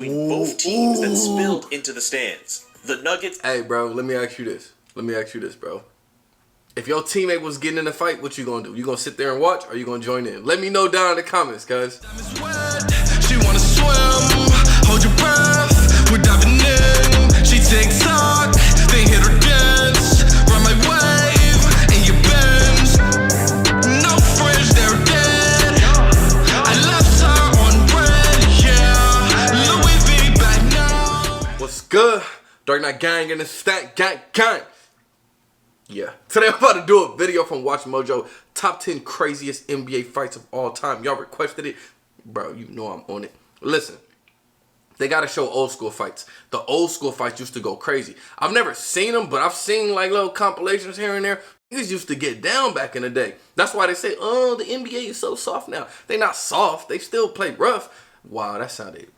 between both teams that spilled into the stands. The Nuggets. Hey, bro, let me ask you this. Bro. If your teammate was getting in a fight, what you gonna do? You gonna sit there and watch, or you gonna join in? Let me know down in the comments, cuz. She wanna swim, hold your breath, we're diving in. She TikTok, they hit her dance, run my wave, and you bends. No friends, they're dead. I left her on red, yeah. Louis V back now. What's good? Dark Knight Gang in the stack, gang. Yeah. Today I'm about to do a video from Watch Mojo. Top 10 craziest NBA fights of all time. Y'all requested it. Bro, you know I'm on it. Listen. They gotta show old school fights. The old school fights used to go crazy. I've never seen them, but I've seen like little compilations here and there. Niggas used to get down back in the day. That's why they say, oh, the NBA is so soft now. They not soft. They still play rough. Wow, that sounded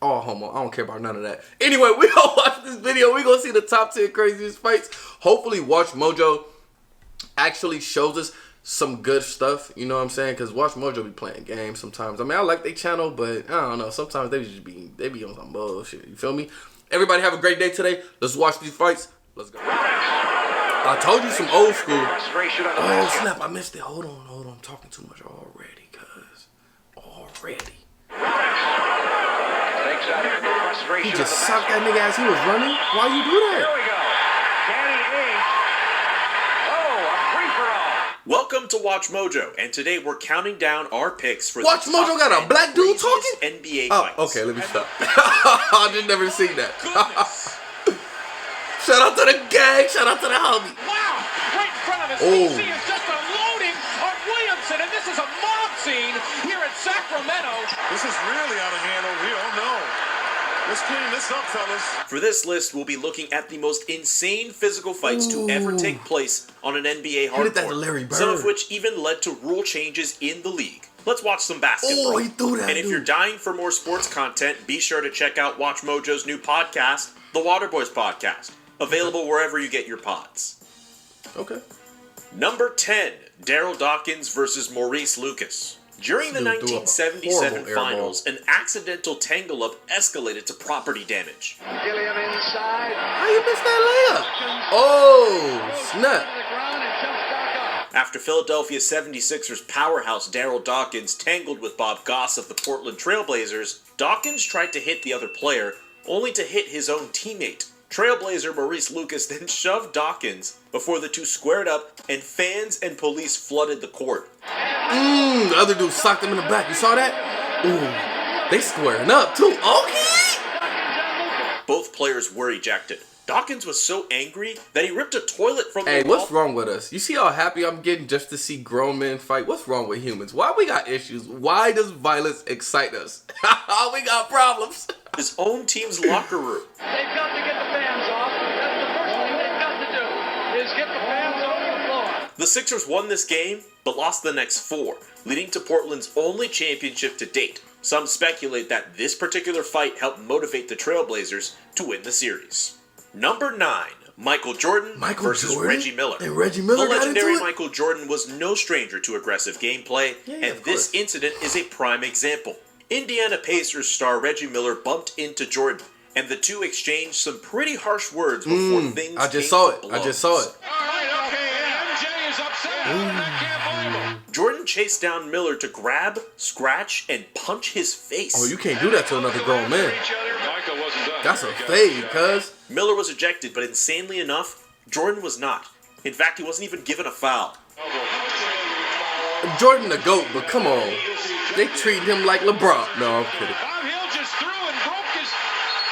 all homo. I don't care about none of that. Anyway, we gonna watch this video. We gonna see the top 10 craziest fights. Hopefully Watch Mojo actually shows us some good stuff. You know what I'm saying? Because Watch Mojo be playing games sometimes. I mean, I like their channel, but I don't know. Sometimes they be on some bullshit. You feel me? Everybody have a great day today. Let's watch these fights. Let's go. I told you some old school. Oh, snap. I missed it. Hold on. I'm talking too much already, cuz. Already. He just sucked that nigga as he was running. Why you do that? Here we go. Danny Ainge. Oh, a free-for-all. Welcome to Watch Mojo, and today we're counting down our picks for Watch the Mojo top got a 10 black dude craziest talking? NBA Oh, fights. okay, let me stop. I just never seen that. Shout out to the gang. Shout out to the homie. Wow! Right in front of us, Oh. DC is just unloading on Williamson, and this is a mob scene here in Sacramento. This is really out of hand over here. Oh, no. Let's clean this up, fellas. For this list, we'll be looking at the most insane physical fights to ever take place on an NBA He did that to hardcourt, Larry Bird. some of which even led to rule changes in the league. Let's watch some basketball. Oh, he threw that, and if dude. you're dying for more sports content, be sure to check out Watch Mojo's new podcast, The Waterboys Podcast, available wherever you get your pods. Okay. Number 10, Daryl Dawkins versus Maurice Lucas. During the This dude threw up a 1977 horrible air ball. finals, an accidental tangle-up escalated to property damage. Gilliam inside. How you missed that layup? Oh, snap. To the ground and jumps back up. After Philadelphia 76ers powerhouse Daryl Dawkins tangled with Bob Goss of the Portland Trailblazers, Dawkins tried to hit the other player, only to hit his own teammate. Trailblazer Maurice Lucas then shoved Dawkins before the two squared up and fans and police flooded the court. The other dude socked him in the back. You saw that? Ooh, they squaring up too. Okay. Both players were ejected. Dawkins was so angry that he ripped a toilet from Hey, the wall. what's wrong with us? You see how happy I'm getting just to see grown men fight? What's wrong with humans? Why we got issues? Why does violence excite us? We got problems. His own team's locker room. They've got to get the fans off. That's the first thing they've got to do, is get the fans off the floor. The Sixers won this game, but lost the next 4, leading to Portland's only championship to date. Some speculate that this particular fight helped motivate the Trailblazers to win the series. Number 9, Michael Jordan versus Reggie Miller. And Reggie Miller The got legendary into it? Michael Jordan was no stranger to aggressive gameplay, Yeah, and of this course. incident is a prime example. Indiana Pacers star Reggie Miller bumped into Jordan, and the two exchanged some pretty harsh words before things I just came saw to it. blows. I just saw it. All right, okay, and MJ is upset. I can't believe it. Jordan chased down Miller to grab, scratch, and punch his face. Oh, you can't do that to another grown man. Michael wasn't done. That's a fade, cuz. Miller was ejected, but insanely enough, Jordan was not. In fact, he wasn't even given a foul. Jordan the GOAT, but come on. They treat him like LeBron. No, I'm kidding. Bob Hill just threw and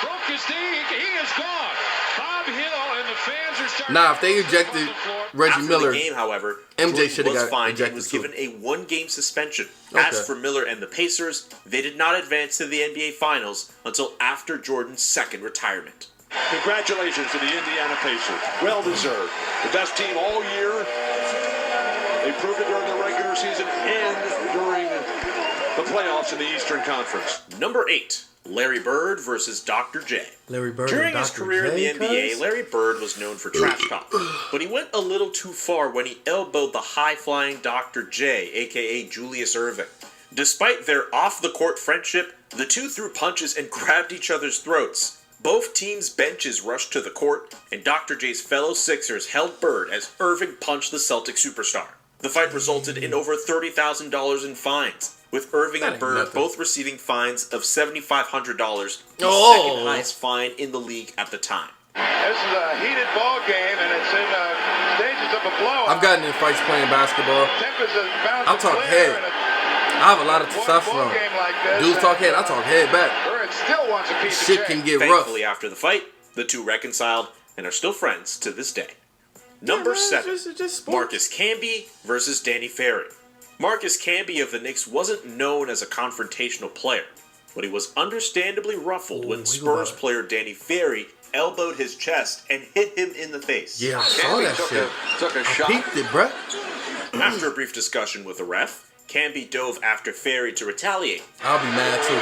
broke his thing. He is gone. Bob Hill and the fans are starting. Nah, if they ejected Reggie After Miller, the game, however, MJ Jordan shoulda was got fined and ejected was too. given a 1-game suspension. Okay. As for Miller and the Pacers, they did not advance to the NBA Finals until after Jordan's second retirement. Congratulations to the Indiana Pacers. Well deserved. The best team all year. They proved it during the regular season and during the playoffs in the Eastern Conference. Number 8, Larry Bird versus Dr. J. Larry Bird During and his Dr. career J, in the NBA, cuz? Larry Bird was known for trash talk, but he went a little too far when he elbowed the high-flying Dr. J, aka Julius Erving. Despite their off-the-court friendship, the two threw punches and grabbed each other's throats. Both teams' benches rushed to the court, and Dr. J's fellow Sixers held Bird as Irving punched the Celtic superstar. The fight resulted in over $30,000 in fines, with Irving and Bird both receiving fines of $7,500, the second highest fine in the league at the time. This is a heated ball game, and it's in stages of a blowout. I've gotten in fights playing basketball. I'll talk head. I have a lot of testosterone. Dudes talk head, I talk head back. Still wants a piece Shit of can get rough. Thankfully, after the fight, the two reconciled and are still friends to this day. Number 7, Marcus Camby versus Danny Ferry. Marcus Camby of the Knicks wasn't known as a confrontational player, but he was understandably ruffled when Spurs player Danny Ferry elbowed his chest and hit him in the face. Yeah, I saw that shit. Took a I shot. peeped it, bruh. After a brief discussion with the ref, Camby dove after Ferry to retaliate. I'll be mad too.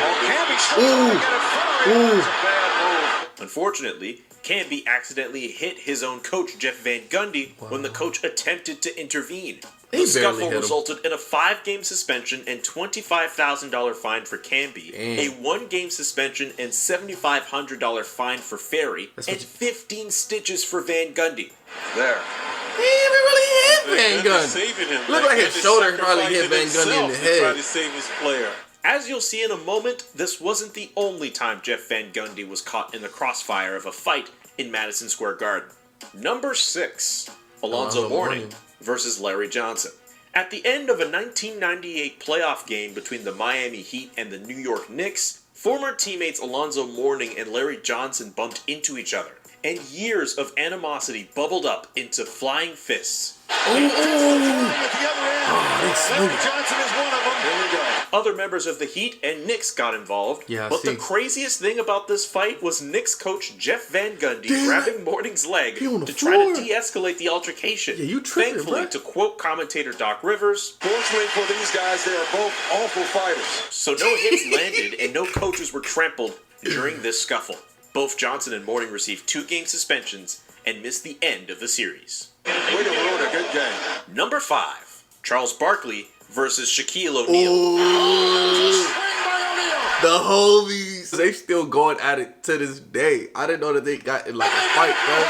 Ooh. Unfortunately, Camby accidentally hit his own coach Jeff Van Gundy when the coach attempted to intervene. The scuffle resulted in a 5-game suspension and $25,000 fine for Camby, a 1-game suspension and $7,500 fine for Ferry, and 15 stitches for Van Gundy. There. He ain't even really hit Van Gundy. Looked like his shoulder probably hit Van Gundy in the head. To save his player. As you'll see in a moment, this wasn't the only time Jeff Van Gundy was caught in the crossfire of a fight in Madison Square Garden. Number 6, Alonzo Mourning versus Larry Johnson. At the end of a 1998 playoff game between the Miami Heat and the New York Knicks, former teammates Alonzo Mourning and Larry Johnson bumped into each other, and years of animosity bubbled up into flying fists. Johnson is one of them. Here we go. Other members of the Heat and Knicks got involved, but the craziest thing about this fight was Knicks coach Jeff Van Gundy grabbing Mourning's leg to try to de-escalate the altercation. Thankfully, to quote commentator Doc Rivers, "Fortunately for these guys, they are both awful fighters." So no hits landed and no coaches were trampled during this scuffle. Both Johnson and Mourning received 2-game suspensions and missed the end of the series. Way to ruin a good game. Number 5, Charles Barkley versus Shaquille O'Neal. The homies, they still going at it to this day. I didn't know that they got in like a fight, bro.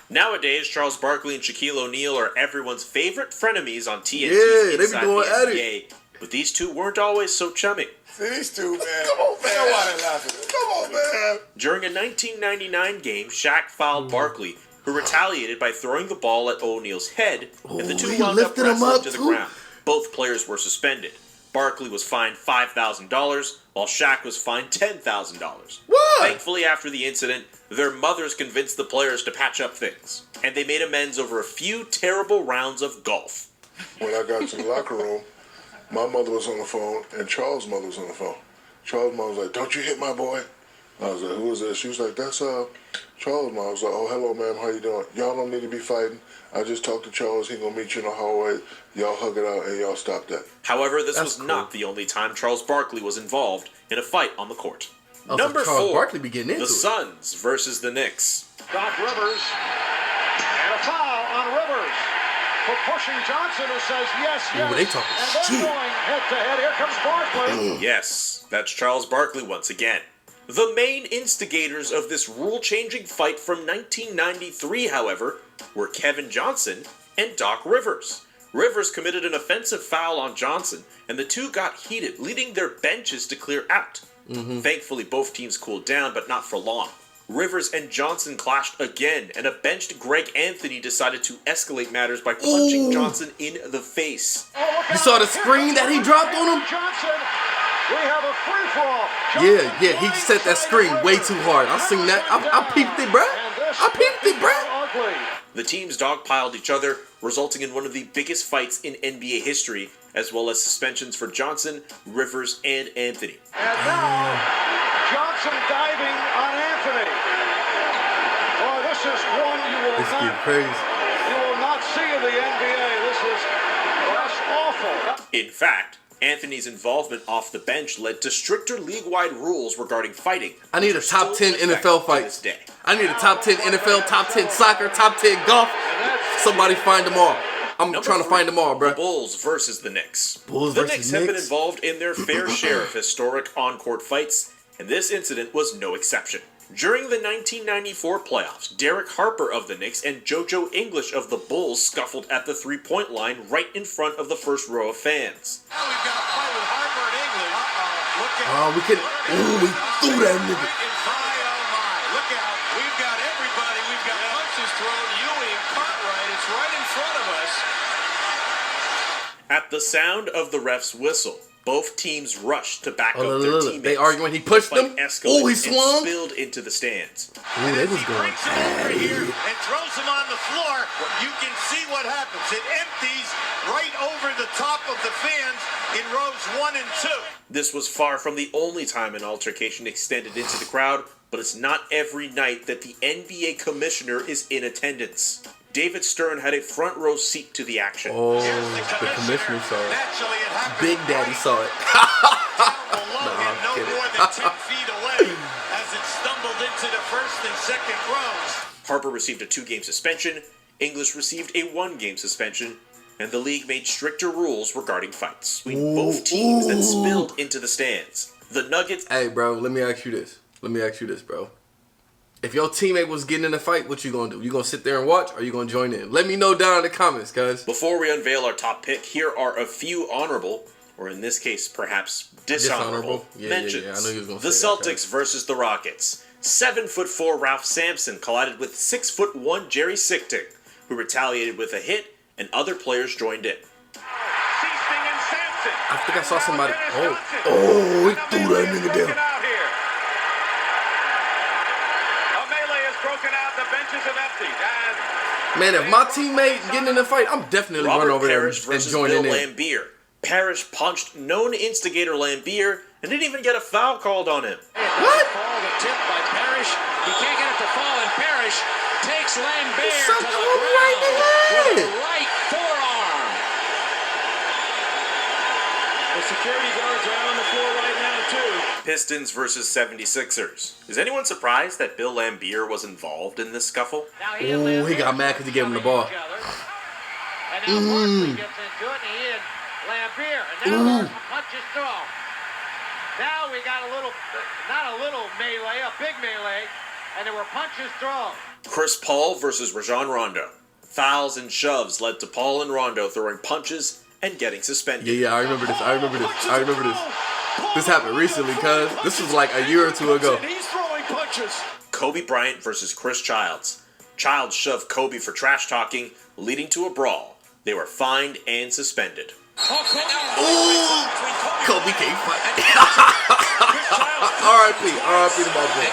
Nowadays, Charles Barkley and Shaquille O'Neal are everyone's favorite frenemies on TNT Yeah, they inside be going the at NBA, but these two weren't always so chummy. These two, man. Come on, man. Nobody laughing. Come on, man. During a 1999 game, Shaq fouled Barkley, who retaliated by throwing the ball at O'Neal's head, and the two wound up wrestling to the ground. Both players were suspended. Barkley was fined $5,000, while Shaq was fined $10,000. Thankfully, after the incident, their mothers convinced the players to patch up things, and they made amends over a few terrible rounds of golf. When I got to the locker room, my mother was on the phone and Charles' mother was on the phone. Charles' mom was like, "Don't you hit my boy?" I was like, "Who is this?" She was like, "That's Charles' mom." I was like, "Oh, hello, ma'am. How you doing? Y'all don't need to be fighting. I just talked to Charles. He gonna meet you in the hallway. Y'all hug it out and y'all stop that." However, this was not the only time Charles Barkley was involved in a fight on the court. Oh, Number so 4, Barkley be getting into the Suns versus the Knicks. Doc Rivers. And a foul on Rivers. For pushing Johnson, who says yes. They talking and they're shit. going head-to-head. Here comes Barkley. Yes, that's Charles Barkley once again. The main instigators of this rule-changing fight from 1993, however, were Kevin Johnson and Doc Rivers. Rivers committed an offensive foul on Johnson, and the two got heated, leading their benches to clear out. Thankfully, both teams cooled down, but not for long. Rivers and Johnson clashed again, and a benched Greg Anthony decided to escalate matters by punching Johnson in the face. You saw the screen that he dropped on him? Johnson, we have a free-for-all. Yeah, he set that screen way too hard. I seen that. I peeped it, bruh. I peeped it, bruh. The teams dogpiled each other, resulting in one of the biggest fights in NBA history, as well as suspensions for Johnson, Rivers, and Anthony. And now, Johnson diving on Anthony. Boy, this is one you will not see in the NBA. This is just awful. In fact, Anthony's involvement off the bench led to stricter league-wide rules regarding fighting. I need a top 10 NFL fights. I need a top 10 NFL, top 10 soccer, top 10 golf. Somebody find them all. I'm trying to find them all, bro. The Bulls versus the Knicks. Bulls the versus Knicks have been Knicks? involved in their fair share of historic on-court fights, and this incident was no exception. During the 1994 playoffs, Derek Harper of the Knicks and JoJo English of the Bulls scuffled at the three-point line right in front of the first row of fans. Now we've got a fight with Harper and English. Look at Oh, we can. Ooh, we threw that nigga. Look out. We've got everybody. We've got punches thrown. Ewing, Cartwright. It's right in front of us. At the sound of the ref's whistle, both teams rushed to back up their Look. teammates. They arguing. He pushed The fight them. escalated Oh, he and swung. spilled into the stands. Ooh, they was going. Brings him over here and throws him on the floor. You can see what happens. It empties right over the top of the fans in rows 1 and 2. This was far from the only time an altercation extended into the crowd, but it's not every night that the NBA commissioner is in attendance. David Stern had a front row seat to the action. Oh, the commissioner saw it. Naturally, it happened. Big Daddy saw it. Below him, no kidding. more than 10 feet away as it stumbled into the first and second rows. Harper received a 2-game suspension, English received a 1-game suspension, and the league made stricter rules regarding fights between both teams that spilled into the stands. The Nuggets... Hey, bro, let me ask you this, bro. If your teammate was getting in a fight, what you gonna do? You gonna sit there and watch, or you gonna join in? Let me know down in the comments, guys. Before we unveil our top pick, here are a few honorable, or in this case, perhaps dishonorable, mentions. I know you was gonna the say that, Celtics versus the Rockets. 7'4" Ralph Sampson collided with 6'1" Jerry Sichting, who retaliated with a hit, and other players joined in. Seasting and Sampson. I think I saw somebody. Oh, he threw that nigga down. A melee is broken out. The benches have emptied. And Man, if my teammate getting in a fight, I'm definitely running Robert over there Parrish and versus joining Bill in. Laimbeer. Parrish punched known instigator Laimbeer and didn't even get a foul called on him. What? ball the tip by Parrish. He can't get it to fall, and Parrish takes Laimbeer to Sucked the him right in the ground with head. a right forearm. The security guards are on the floor right now, too. Pistons versus 76ers. Is anyone surprised that Bill Laimbeer was involved in this scuffle? Ooh, he got mad because he gave him the ball. And now Barkley gets into it, and he hit Laimbeer. And now there's some punches thrown. Now we got a little, not a little melee, a big melee, and there were punches thrown. Chris Paul versus Rajon Rondo. Fouls and shoves led to Paul and Rondo throwing punches and getting suspended. Yeah, I remember this. This happened recently, cuz. This was like a year or two ago. He's throwing punches. Kobe Bryant versus Chris Childs. Childs shoved Kobe for trash talking, leading to a brawl. They were fined and suspended. Ooh, Kobe can't fight. R.I.P. to my boy.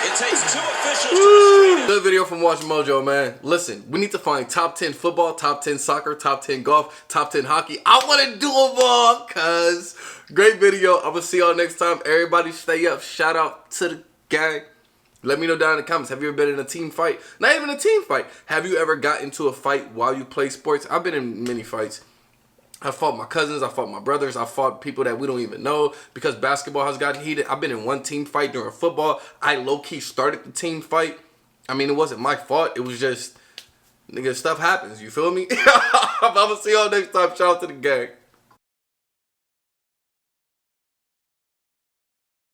It takes 2 officials to Good video from Watch Mojo, man. Listen, we need to find top 10 football, top 10 soccer, top 10 golf, top 10 hockey. I want to do them all, cuz. Great video. I'm going to see y'all next time. Everybody stay up. Shout out to the gang. Let me know down in the comments. Have you ever been in a team fight? Not even a team fight. Have you ever got into a fight while you play sports? I've been in many fights. I fought my cousins. I fought my brothers. I fought people that we don't even know because basketball has gotten heated. I've been in one team fight during football. I low-key started the team fight. I mean, it wasn't my fault. It was just, nigga, stuff happens. You feel me? I'm going to see y'all next time. Shout out to the gang.